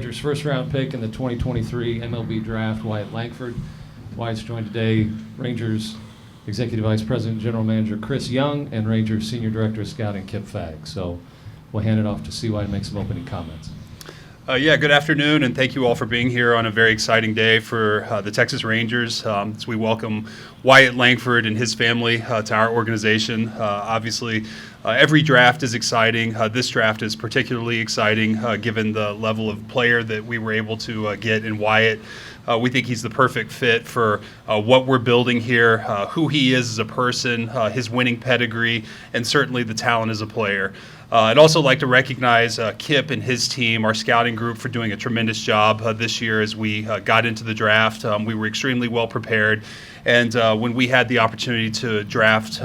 Rangers' first-round pick in the 2023 MLB Draft, Wyatt Langford. Wyatt's joined today Rangers Executive Vice President and General Manager Chris Young and Rangers Senior Director of Scouting Kip Fagg. So we'll hand it off to CY to make some opening comments. Good afternoon, and thank you all for being here on a very exciting day for the Texas Rangers as we welcome Wyatt Langford and his family to our organization. Obviously, every draft is exciting. This draft is particularly exciting given the level of player that we were able to get in Wyatt. We think he's the perfect fit for what we're building here, who he is as a person, his winning pedigree, and certainly the talent as a player. I'd also like to recognize Kip and his team, our scouting group, for doing a tremendous job this year as we got into the draft. We were extremely well prepared. And when we had the opportunity to draft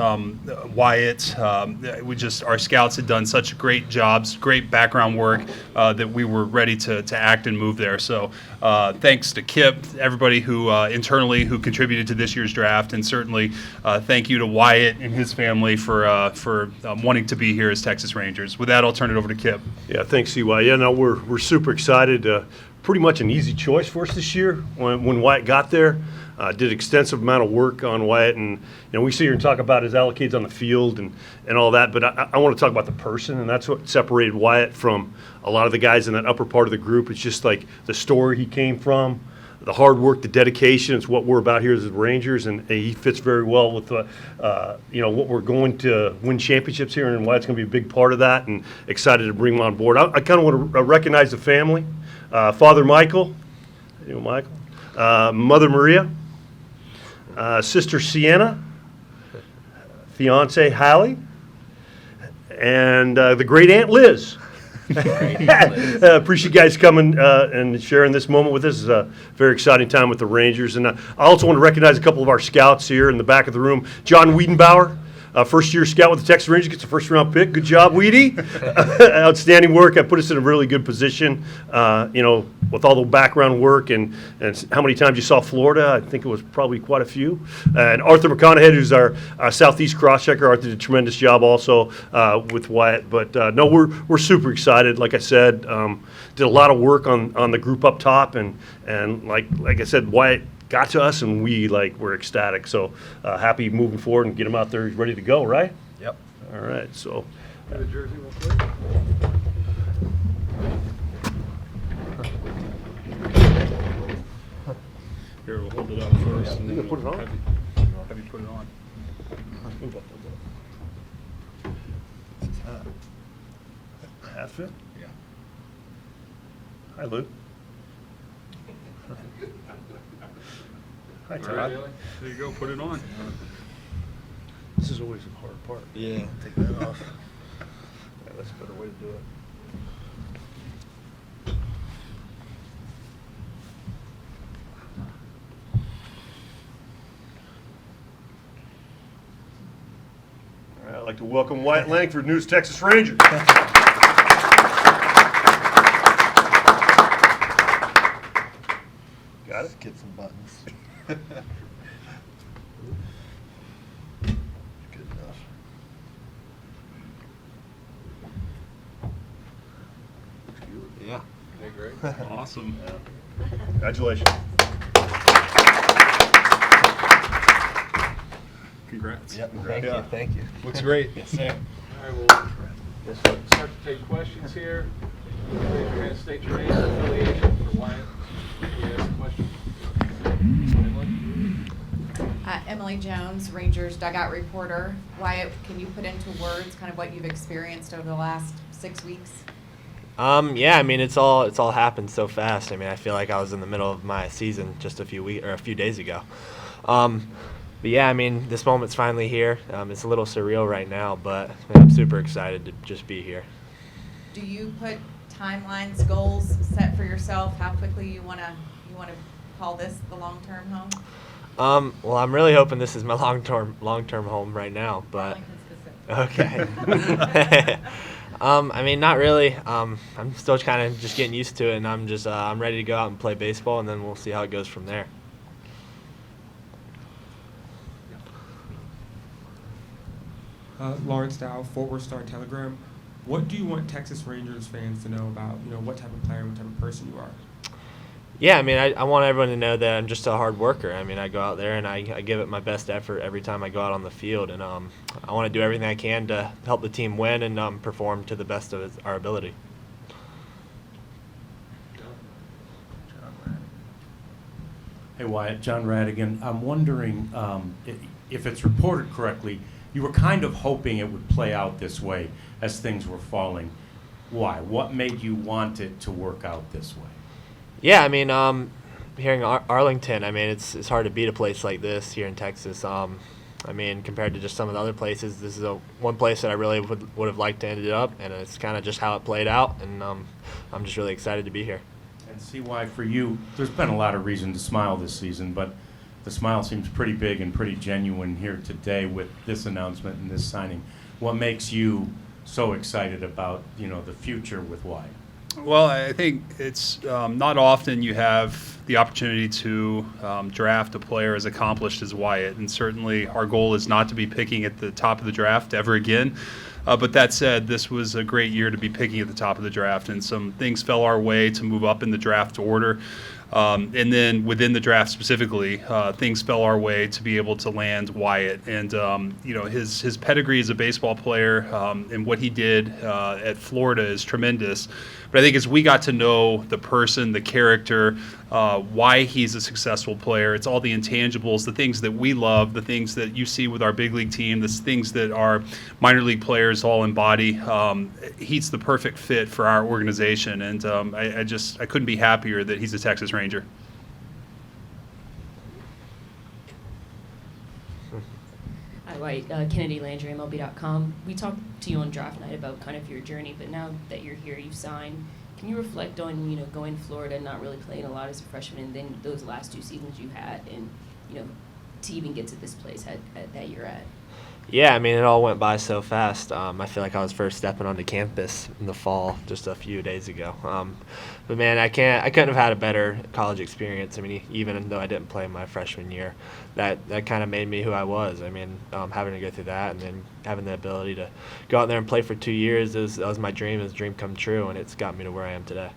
Wyatt, our scouts had done such great jobs, great background work that we were ready to act and move there. So thanks to Kip, everybody who internally who contributed to this year's draft, and certainly thank you to Wyatt and his family for wanting to be here as Texas Rangers. With that, I'll turn it over to Kip. Yeah, thanks, CY. Yeah, no, we're super excited. Pretty much an easy choice for us this year when Wyatt got there. Did extensive amount of work on Wyatt, and we sit here and talk about his allocates on the field and all that, but I want to talk about the person, and that's what separated Wyatt from a lot of the guys in that upper part of the group. It's just like the story he came from, the hard work, the dedication. It's what we're about here as the Rangers, and he fits very well with what we're going to win championships here, and Wyatt's going to be a big part of that, and excited to bring him on board. I kind of want to recognize the family. Father Michael, Mother Maria, Sister Sienna, fiance Hallie, and the great Aunt Liz. Appreciate you guys coming and sharing this moment with us. It's a very exciting time with the Rangers. And I also want to recognize a couple of our scouts here in the back of the room. John Wiedenbauer, first-year scout with the Texas Rangers, gets a first-round pick. Good job, Weedy. Outstanding work. That put us in a really good position, with all the background work and how many times you saw Florida. I think it was probably quite a few. And Arthur McConaughey, who's our Southeast cross-checker. Arthur did a tremendous job also with Wyatt. But, no, we're super excited. Like I said, did a lot of work on the group up top. And like I said, Wyatt got to us, and we're ecstatic. So happy moving forward and get him out there. He's ready to go, right? Yep. All right. So. The jersey real quick. Here, we'll hold it up first. And then put it on? Have you put it on? Half fit? Yeah. Hi, Lou. Hi, Todd. Right. There you go. Put it on. This is always a hard part. Yeah. Take that off. Yeah, that's a better way to do it. All right, I'd like to welcome Wyatt Langford, News Texas Ranger. Got it? Get some buttons. Good enough. Yeah. Okay, great. Awesome. Congratulations. Congrats. Yep. Yeah. Thank you. Looks great. Yes, sir. All right, we'll start to take questions here. Raise your hand, state your name and affiliation for Wyatt. Can you ask a question? Emily Jones, Rangers dugout reporter. Wyatt, can you put into words kind of what you've experienced over the last 6 weeks? Yeah, I mean it's all happened so fast. I mean I feel like I was in the middle of my season just a few days ago. But yeah, I mean this moment's finally here. It's a little surreal right now, but I'm super excited to just be here. Do you put timelines, goals set for yourself? How quickly you want to call this the long-term home? Well, I'm really hoping this is my long-term home right now, but okay. I mean, not really. I'm still kind of just getting used to it, and I'm ready to go out and play baseball, and then we'll see how it goes from there. Lawrence Dow, Fort Worth Star Telegram. What do you want Texas Rangers fans to know about, what type of player, what type of person you are? Yeah, I mean, I want everyone to know that I'm just a hard worker. I mean, I go out there and I give it my best effort every time I go out on the field, and I want to do everything I can to help the team win and perform to the best of our ability. Hey Wyatt, John Radigan. I'm wondering if it's reported correctly, you were kind of hoping it would play out this way as things were falling. Why? What made you want it to work out this way? Yeah, I mean, here in Arlington, I mean, it's hard to beat a place like this here in Texas. I mean, compared to just some of the other places, this is one place that I really would have liked to end it up, and it's kind of just how it played out, and I'm just really excited to be here. And see why for you, there's been a lot of reason to smile this season, but the smile seems pretty big and pretty genuine here today with this announcement and this signing. What makes you so excited about, the future with Wyatt? Well, I think it's not often you have the opportunity to draft a player as accomplished as Wyatt, and certainly our goal is not to be picking at the top of the draft ever again. But that said, this was a great year to be picking at the top of the draft, and some things fell our way to move up in the draft order. And then within the draft specifically, things fell our way to be able to land Wyatt. And, his pedigree as a baseball player and what he did at Florida is tremendous. But I think as we got to know the person, the character, why he's a successful player, it's all the intangibles, the things that we love, the things that you see with our big league team, the things that our minor league players all embody. He's the perfect fit for our organization. And I couldn't be happier that he's a Texas Ranger. Hi, White. Kennedy Landry, MLB.com. We talked to you on draft night about kind of your journey, but now that you're here, you've signed. Can you reflect on, going to Florida and not really playing a lot as a freshman, and then those last 2 seasons you had, and, to even get to this place that you're at? Yeah, I mean, it all went by so fast. I feel like I was first stepping onto campus in the fall just a few days ago. But man, I couldn't have had a better college experience. I mean, even though I didn't play my freshman year, that kind of made me who I was. I mean, having to go through that and then having the ability to go out there and play for 2 years, that was my dream. It was a dream come true, and it's got me to where I am today.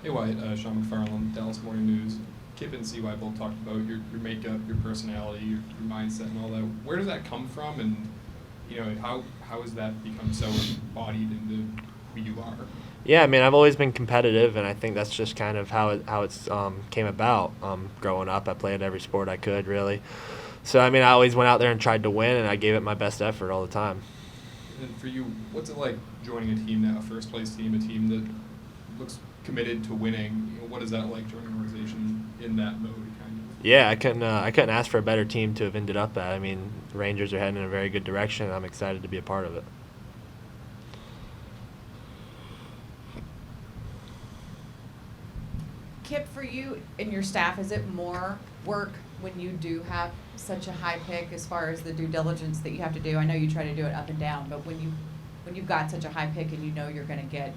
Hey Wyatt, Sean McFarland, Dallas Morning News. Kip and CY both talked about your makeup, your personality, your mindset, and all that. Where does that come from, and how has that become so embodied into who you are? Yeah, I mean, I've always been competitive, and I think that's just kind of how it's came about. Growing up, I played every sport I could, really. So, I mean, I always went out there and tried to win, and I gave it my best effort all the time. And for you, what's it like joining a team now, first place team, a team that looks committed to winning? What is that like joining an organization in that mode, kind of? Yeah, I couldn't ask for a better team to have ended up at. I mean, the Rangers are heading in a very good direction, and I'm excited to be a part of it. Kip, for you and your staff, is it more work when you do have such a high pick as far as the due diligence that you have to do? I know you try to do it up and down, but when you've got such a high pick and you know you're going to get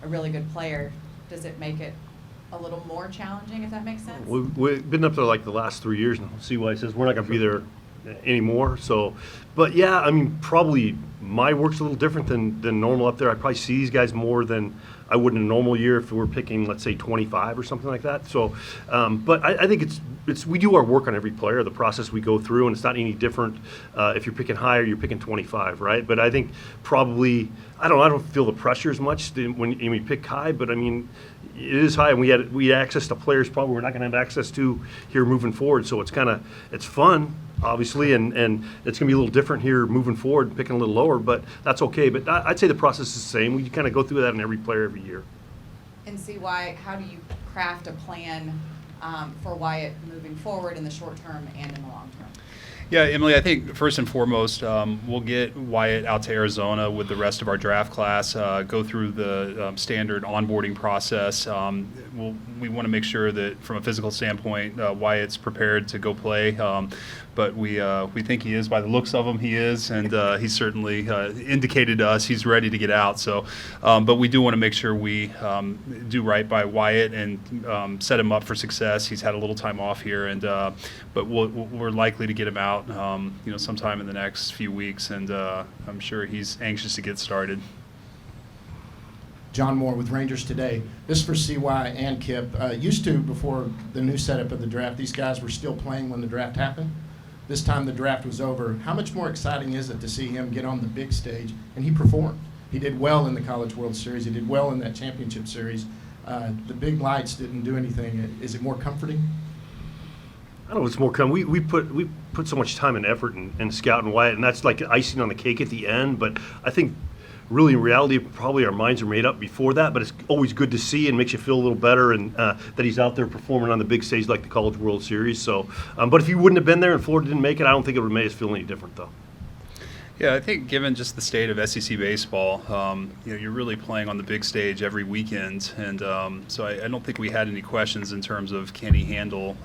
a really good player, does it make it a little more challenging, if that makes sense? We've been up there like the last 3 years now. CY says we're not going to be there anymore. So, but yeah, I mean, probably my work's a little different than normal up there. I probably see these guys more than I would in a normal year if we're picking, let's say, 25 or something like that. So, but I think it's we do our work on every player, the process we go through, and it's not any different if you're picking high or you're picking 25, right? But I think probably I don't feel the pressure as much when we pick high, but I mean, it is high, and we had access to players probably we're not going to have access to here moving forward. So it's fun, obviously, and it's going to be a little different here moving forward, picking a little lower, but that's okay. But I'd say the process is the same. We kind of go through that in every player every year. And how do you craft a plan for Wyatt moving forward in the short term and in the long term? Yeah, Emily, I think first and foremost, we'll get Wyatt out to Arizona with the rest of our draft class, go through the standard onboarding process. We want to make sure that from a physical standpoint, Wyatt's prepared to go play. But we think he is. By the looks of him, he is, and he's certainly indicated to us he's ready to get out. So, but we do want to make sure we do right by Wyatt and set him up for success. He's had a little time off here, and but we're likely to get him out out, sometime in the next few weeks, and I'm sure he's anxious to get started. John Moore with Rangers Today. This is for CY and Kip. Used to, before the new setup of the draft, these guys were still playing when the draft happened. This time the draft was over. How much more exciting is it to see him get on the big stage? And he performed. He did well in the College World Series. He did well in that championship series. The big lights didn't do anything. Is it more comforting? I don't know. It's more we put so much time and effort in scouting Wyatt, and that's like icing on the cake at the end. But I think really in reality, probably our minds are made up before that. But it's always good to see and makes you feel a little better, and that he's out there performing on the big stage like the College World Series. So, but if he wouldn't have been there and Florida didn't make it, I don't think it would have made us feel any different, though. Yeah, I think given just the state of SEC baseball, you're really playing on the big stage every weekend, and so I don't think we had any questions in terms of can he handle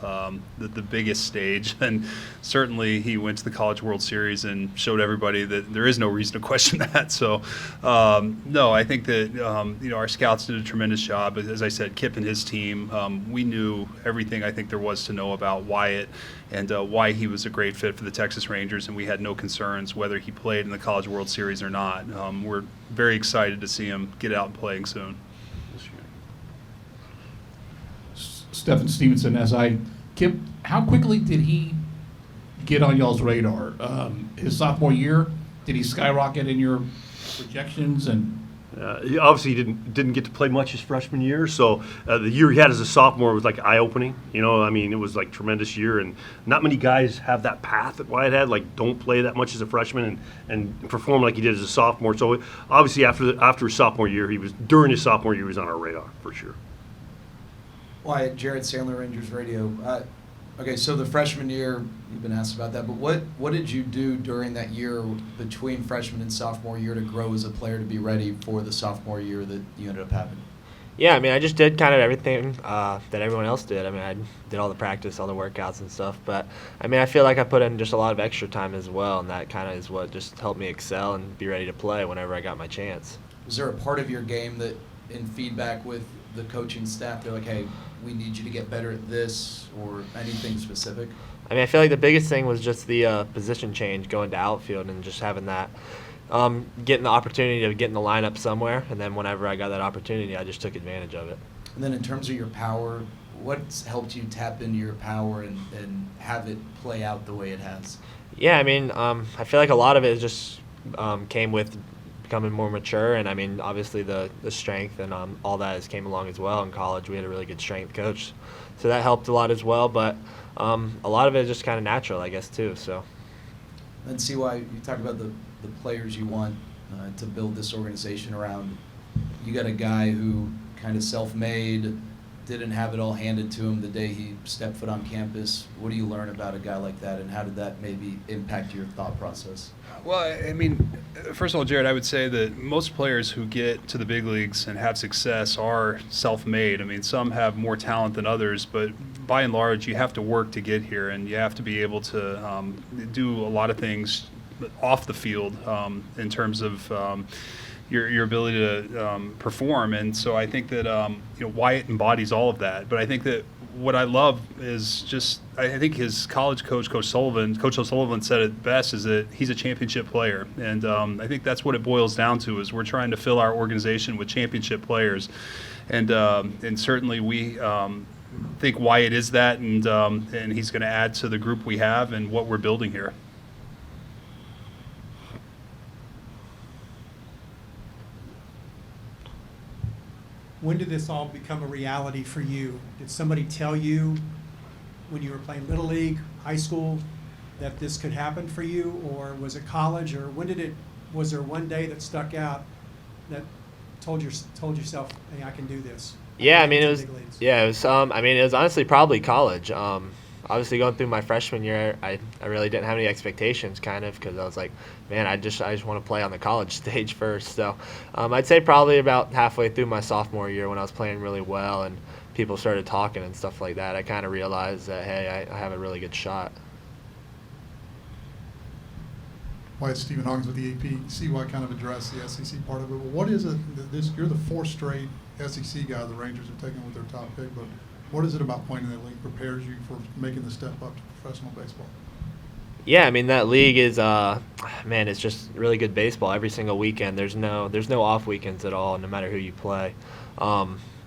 the biggest stage. And certainly he went to the College World Series and showed everybody that there is no reason to question that. So no, I think that our scouts did a tremendous job. As I said, Kip and his team, we knew everything I think there was to know about Wyatt and why he was a great fit for the Texas Rangers, and we had no concerns whether he played in the College World Series or not. We're very excited to see him get out and playing soon. Stephen Stevenson, Kip, how quickly did he get on y'all's radar? His sophomore year, did he skyrocket in your projections? And He obviously didn't get to play much his freshman year, so the year he had as a sophomore was like eye-opening. It was like tremendous year, and not many guys have that path that Wyatt had. Like, don't play that much as a freshman and perform like he did as a sophomore. So obviously after his sophomore year, during his sophomore year, he was on our radar for sure. Wyatt, Jared Sandler, Rangers Radio. Okay, so the freshman year, you've been asked about that, but what did you do during that year between freshman and sophomore year to grow as a player to be ready for the sophomore year that you ended up having? Yeah, I mean, I just did kind of everything that everyone else did. I mean, I did all the practice, all the workouts and stuff, but I mean, I feel like I put in just a lot of extra time as well, and that kind of is what just helped me excel and be ready to play whenever I got my chance. Was there a part of your game that, in feedback with the coaching staff, they're like, hey, we need you to get better at this, or anything specific? I mean, I feel like the biggest thing was just the position change, going to outfield and just having that, getting the opportunity to get in the lineup somewhere, and then whenever I got that opportunity, I just took advantage of it. And then in terms of your power, what's helped you tap into your power and have it play out the way it has? Yeah, I mean, I feel like a lot of it just came with becoming more mature, and I mean, obviously the strength and all that has came along as well. In college, we had a really good strength coach, so that helped a lot as well, but a lot of it is just kind of natural, I guess, too. So. And see why you talk about the players you want to build this organization around. You got a guy who kind of self-made, didn't have it all handed to him the day he stepped foot on campus. What do you learn about a guy like that, and how did that maybe impact your thought process? Well, I mean, first of all, Jared, I would say that most players who get to the big leagues and have success are self-made. I mean, some have more talent than others, but by and large, you have to work to get here, and you have to be able to do a lot of things off the field in terms of your ability to perform. And so I think that Wyatt embodies all of that. But I think that what I love is just, I think his college coach, Coach O'Sullivan said it best, is that he's a championship player. And I think that's what it boils down to, is we're trying to fill our organization with championship players. And certainly we think Wyatt is that, and he's going to add to the group we have and what we're building here. When did this all become a reality for you? Did somebody tell you when you were playing Little League, high school, that this could happen for you, or was it college, or was there one day that stuck out that told yourself, hey, I can do this? Yeah, I mean, it was honestly probably college. Obviously, going through my freshman year, I really didn't have any expectations, kind of, because I was like, man, I just want to play on the college stage first. So I'd say probably about halfway through my sophomore year, when I was playing really well and people started talking and stuff like that, I kind of realized that, hey, I have a really good shot. Wyatt, Stephen Hawkins with the AP. CY kind of addressed the SEC part of it. But what is it? You're the fourth straight SEC guy the Rangers have taken with their top pick, but what is it about playing in that league prepares you for making the step up to professional baseball? Yeah, I mean that league is man, it's just really good baseball every single weekend. There's no off weekends at all, no matter who you play.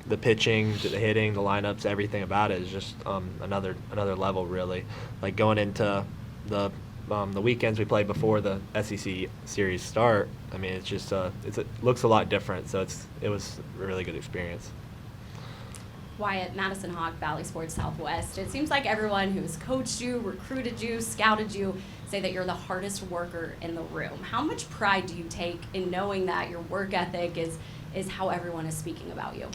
The pitching, the hitting, the lineups, everything about it is just another level really. Like going into the weekends we play before the SEC series start. I mean, it's just it looks a lot different. So it was a really good experience. Wyatt, Madison Hawk, Valley Sports Southwest. It seems like everyone who's coached you, recruited you, scouted you, say that you're the hardest worker in the room. How much pride do you take in knowing that your work ethic is how everyone is speaking about you?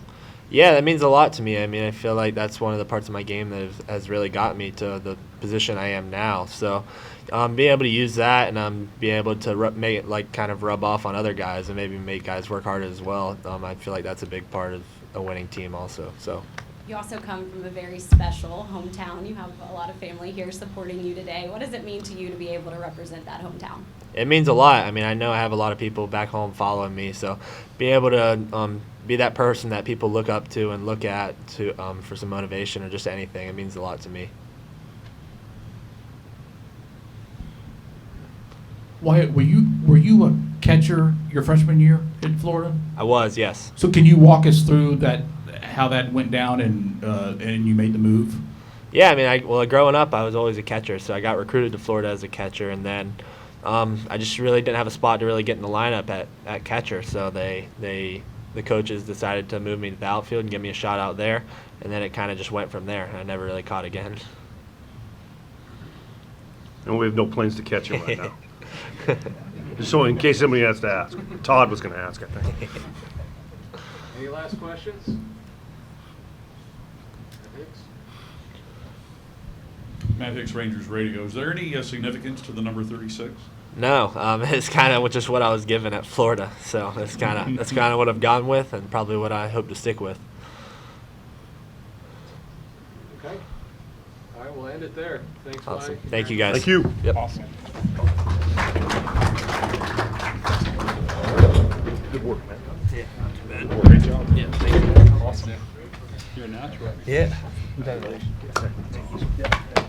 Yeah, that means a lot to me. I mean, I feel like that's one of the parts of my game that has really got me to the position I am now. So being able to use that and being able to make it like kind of rub off on other guys and maybe make guys work harder as well, I feel like that's a big part of a winning team also. So. You also come from a very special hometown. You have a lot of family here supporting you today. What does it mean to you to be able to represent that hometown? It means a lot. I mean, I know I have a lot of people back home following me, so being able to be that person that people look up to and look at to for some motivation or just anything, it means a lot to me. Wyatt, were you a catcher your freshman year in Florida? I was, yes. So can you walk us through that, how that went down and you made the move? Yeah, I mean, growing up, I was always a catcher, so I got recruited to Florida as a catcher, and then I just really didn't have a spot to really get in the lineup at catcher, so the coaches decided to move me to the outfield and give me a shot out there, and then it kind of just went from there. I never really caught again. And we have no planes to catch him right now. Just so in case somebody has to ask. Todd was going to ask, I think. Any last questions? Matt Hicks, Rangers Radio. Is there any significance to the number 36? No, it's kind of just what I was given at Florida, so that's kind of what I've gone with, and probably what I hope to stick with. Okay. All right, we'll end it there. Thanks, Awesome. Mike. Thank you, guys. Thank you. Yep. Awesome. Good work, man. Yeah, not too bad. Good work. Great job. Yeah, thank you. Awesome. You're a natural. Yeah. Yeah.